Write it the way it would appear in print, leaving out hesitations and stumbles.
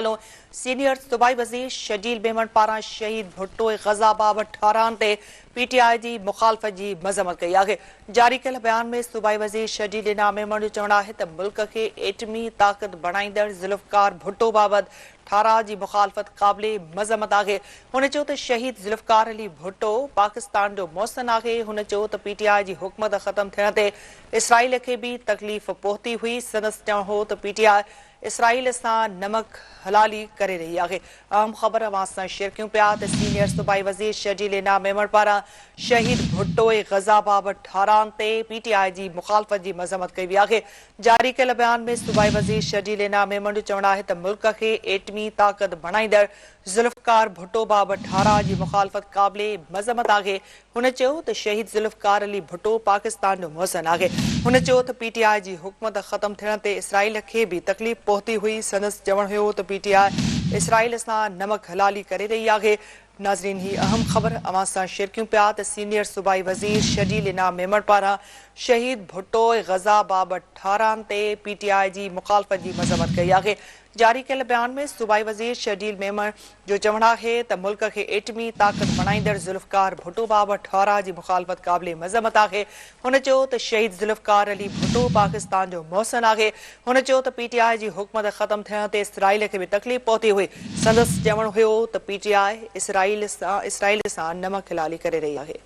Senior सूबाई वज़ीर शजील मेमन पारां शहीद भुट्टो गज़ा बाबत ठारान ते पीटीआई जी मुखालफ़त जी मज़म्मत कई आहे। जारी कयल बयान में सूबाई वज़ीर शजील इना मेमन जो चवणु आहे त मुल्क खे एटमी ताक़त बणाईंदड़ ज़ुल्फ़कार भुट्टो बाबत ठाराह जी मुखालफ़त क़ाबिले मज़म्मत आहे। हुन चयो त शहीद ज़ुल्फ़कार अली भुट्टो पाकिस्तान जो मोहसिन आहे। हुन चयो त पीटीआई जी हुकूमत ख़त्म थियण ते इसराइल खे बि तकलीफ़ पहुती हुई। संदसि चवणु हो त पीटीआई इसराइल सां नमक हलाली करे रही आहे। अहम ख़बर अवां सां शेयर कयूं पिया त सीनियर सूबाई वज़ीर शजील इना मेमन पारां शहीद भुट्टो गज़ा बाबत ठारान ते पीटीआई जी मुखालफ़त जी मज़म्मत कई वई आहे। जारी कयल बयान में सूबाई वज़ीर शजील इना मेमन जो चवणु आहे त मुल्क खे एटमी ताक़त बणाईंदड़ ज़ुल्फ़कार भुट्टो बाबत ठाराह जी मुखालफ़त क़ाबिले मज़म्मत आहे। हुन चयो त शहीद ज़ुल्फ़कार अली भुट्टो पाकिस्तान जो मोहसिन आहे। हुन चयो त पीटीआई जी हुकूमत ख़त्म थियण ते इसराइल खे बि तकलीफ़ पहुती हुई। संदसि चवणु हुयो त पीटीआई इसराइल सां नमक हलाली करे रही आहे। नाज़रीन, ही अहम ख़बर अवां सां शेयर कयूं पिया त सीनियर सूबाई वज़ीर शजील इना मेमन पारां शहीद भुट्टो गज़ा बाबत ठारान ते पीटीआई जी मुखालफ़त जी मज़म्मत कई आहे। जारी कयल बयान में सूबाई वज़ीर शजील मेमन जो चवणु आहे त मुल्क खे एटमी ताक़त बणाईंदड़ ज़ुल्फ़कार भुट्टो बाबत ठाराह जी मुखालफ़त क़ाबिले मज़म्मत आहे। हुन चयो त शहीद ज़ुल्फ़कार अली भुट्टो पाकिस्तान जो मोहसिन आहे। हुन चयो त पीटीआई जी हुकूमत ख़त्म थियण ते इसराइल खे बि तकलीफ़ पहुती हुई। संदसि चवणु हुयो त पीटीआई इसराइल सां नमक हिलाली करे रही आहे।